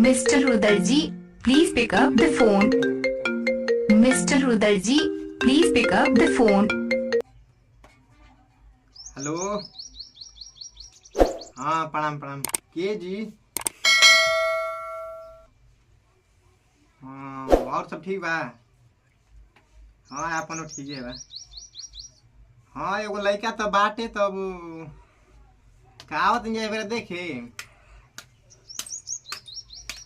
Mr. Rudarji, please pick up the phone. Mr. Rudarji, please pick up the phone. Hello. हाँ प्रणाम प्रणाम के जी। हाँ और सब ठीक बा। हाँ अपन ठीक है बा। हाँ एगो लड़का तो बाटे तब कहावत नहीं देखे।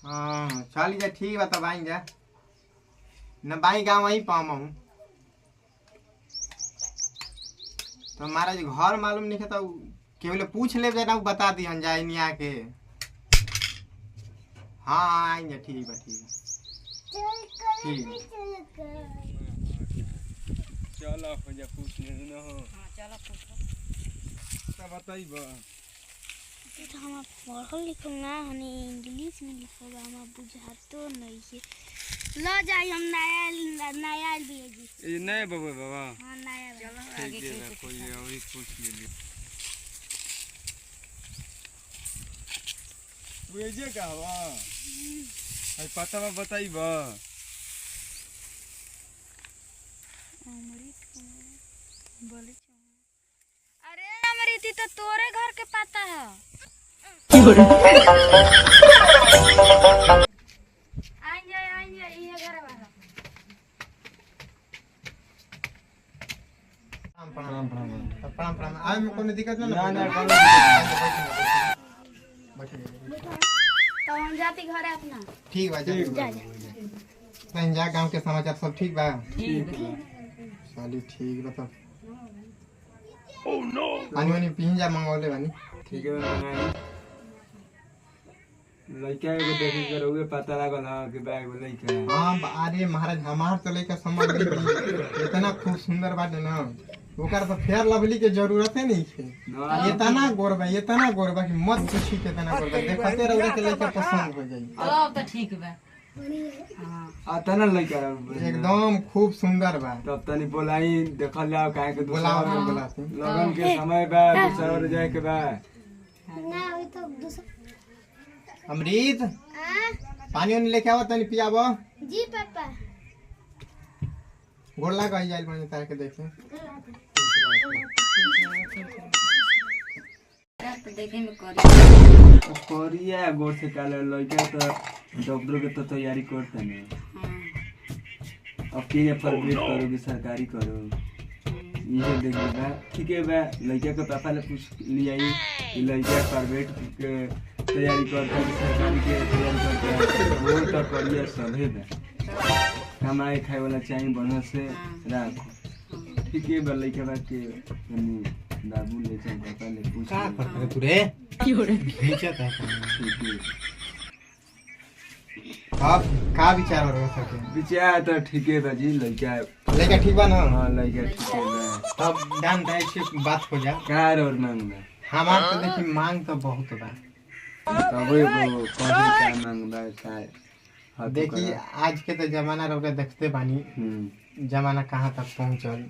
हाँ चल जा ठीक बा तब आई जा न बाई गाँव वहीं पाऊँ तो हमारा जो घर मालूम नहीं है तो केवल पूछ ले ना बता दी हम जाए नहीं आके। हाँ आएंगे ठीक है ठीक है ठीक। चलो हो जा पूछ ले न हो। हां चलो पूछ का बताई बा। तो हम पढ़ल लिखल ना हने इंग्लिश में लिखल बा हम बुझातो नहीं है। ल जाई हम नया भेजी। ये नया बाबा बाबा। हां नया चलो आगे के कोई और ही पूछ ले। वो जे का बा आई पता बा बताई बा। अरे अमृति तो तोरे घर के पता है। आइन ये घर वाला। प्रणाम प्रणाम प्रणाम। आज में कोई दिक्कत ना तो हम जाती घर अपना। ठीक बा जा कहीं जा गांव के समाचार सब ठीक बा। ठीक है चलिए ठीक बा तब। ओह नो पानी वानी पीन जा मंगौले बानी। ठीक है लड़का एगो देखे करोगे पता लागल हां कि बैग में लड़का। हां अरे महाराज हमार तो लड़का समझ ली इतना खूब सुंदर बाटे ना ओकर पर फेयर लवली के जरूरत है नहीं है। इतना गोर बा कि मत पूछी कितना गोर बा देखते रहोगे कि लड़का पसंद हो जाई। अब तो ठीक बा। हां तना लड़का एकदम खूब सुंदर बा। तब तनी बोलाई देखल जाओ काहे के बुलाओ लगन के समय बा दूसरा और जाए के बा ना अभी तो दूसरा। अमृत पानी वानी लेके आओ तनी पियाबो। जी पापा। गोला गई जाइल बने तार के देखे। देखे में कोरिया गोर से काले लड़का तो डॉक्टर के तो तैयारी करते नहीं। अब के फरवरी करोगे सरकारी करो ये देखिए बा ठीक है बा लड़का के पापा ने पूछ लिया कि लड़का प्राइवेट के तैयारी करता है सरकारी के तैयारी करता है वो तो करिए सभी बा कमाई खाए वाला चाहिए बढ़िया से रखो ठीक है बा लड़का बा के बाबू ले चल पापा ले पूछ का करत तू रे क्यों रे भेजत है ठीक है अब का विचार हो सके विचार तो ठीक है बाजी लड़का ठीक बा ना। हाँ लड़का ठीक है बा तब जान दे से बात हो जा कार और मांग बा हमार तो देखी मांग तो बहुत बा। तब वो कौन का मांग बा चाहे देखी आज के तो जमाना रह देखते बानी जमाना कहाँ तक पहुँचल।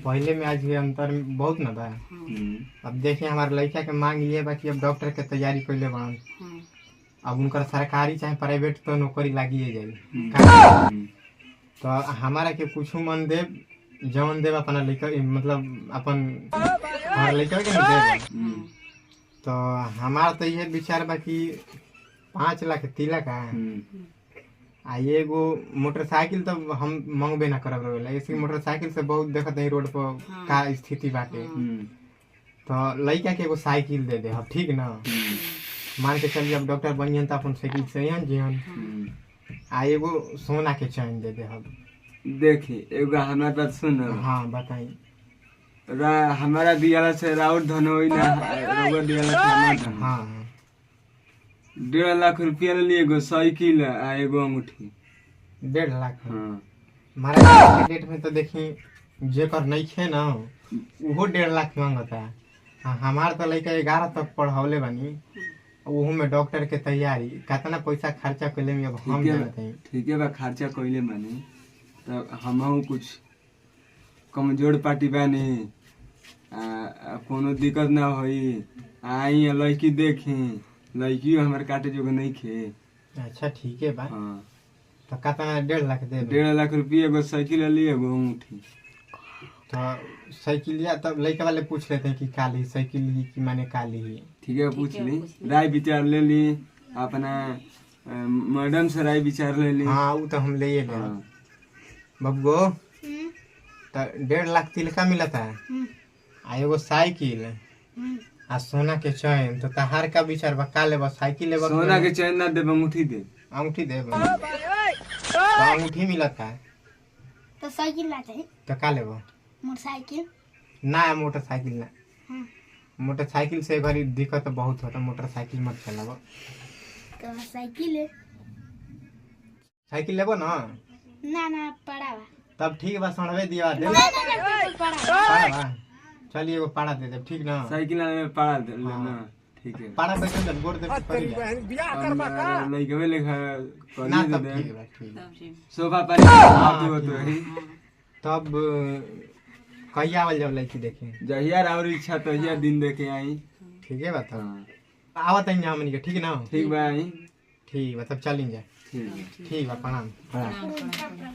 पहले में आज भी अंतर बहुत न बा। अब देखिए हमारे लड़का के मांग ये बा कि अब डॉक्टर के तैयारी कैले बान अब उनकर सरकारी चाहे प्राइवेट तो नौकरी लागिए जाए तो हमारा के कुछ मन देव जवन देव अपना लड़का मतलब अपन लड़का के देव तो हमारा तो ये विचार बा कि 5 लाख तिलक आ एगो मोटरसाइकिल तो हम मंगबे ना करब रहे ऐसे मोटरसाइकिल से बहुत देखत नहीं रोड पर का स्थिति बाटे तो लड़का के एगो साइकिल दे दे अब ठीक ना मान के चलिए अब डॉक्टर बनियन तो अपन साइकिल से जीवन आ एगो सोना के चैन दे दे हम। देखिए एगो हमारे बात सुन। हाँ बताई हमारा दियाला से राउत धन होई ना रोगर दियाला से हमारा धन। हाँ 1.5 लाख रुपया ले लिए एगो साइकिल आ एगो अंगूठी 1.5 लाख। हाँ हमारा डेट में तो देखी जेकर नहीं खे ना वो 1.5 लाख मांगता है। हाँ हमार तो लड़का 11 तक पढ़ावले बानी वो में डॉक्टर के तैयारी कितना पैसा खर्चा कैले में अब हम जानते हैं। ठीक है बा खर्चा कैले माने तो हम कुछ कमजोर पार्टी बानी कोनो दिक्कत ना होई आई लड़की देखी लड़की हमारे काटे जो नहीं खे अच्छा ठीक है बा। हाँ तो कितना 1.5 लाख दे 1.5 लाख रुपये एगो साइकिल ली एगो अंगूठी। तो साइकिलिया तब लड़के वाले पूछ लेते हैं कि काली साइकिल ही कि माने काली ही। ठीक है पूछ ली, राय विचार ले ली अपना मैडम से राय विचार ले ली। हाँ वो तो हम ले ले हाँ। बब्बो तो 1.5 लाख तिलका मिला था आ एगो साइकिल आ सोना के चैन। तो तहार का विचार बा का लेबा साइकिल लेबा सोना के चैन ना देब अंगूठी दे। अंगूठी दे तो अंगूठी मिला था तो साइकिल ला चाहिए तो का लेबा मोटरसाइकिल ना मोटरसाइकिल ना। मोटरसाइकिल से घरी दिक्कत बहुत होता, मोटरसाइकिल मत चलाबो। तो साइकिल है साइकिल लेबो ना ना पड़ा बा तब ठीक बा सणवे दिया दे पड़ा पाड़ा बा। चलिए एगो पाड़ा दे दे ठीक ना। साइकिल में पाड़ा दे लेना। ठीक है पाड़ा बैठे दे गोड़ दे पड़ी जा लइका में लिखा ना कर तब दे ठीक बा ठीक। सोफा पर बात होतो है। तब कहिया आवल जब लड़की देखे जहिया और इच्छा तहिया दिन देखे आई। ठीक है बा तब हाँ आवत है हमनी के ठीक ना। ठीक बा आई। ठीक बा तब चलिन जा। ठीक है। ठीक बा प्रणाम। प्रणाम प्रणाम।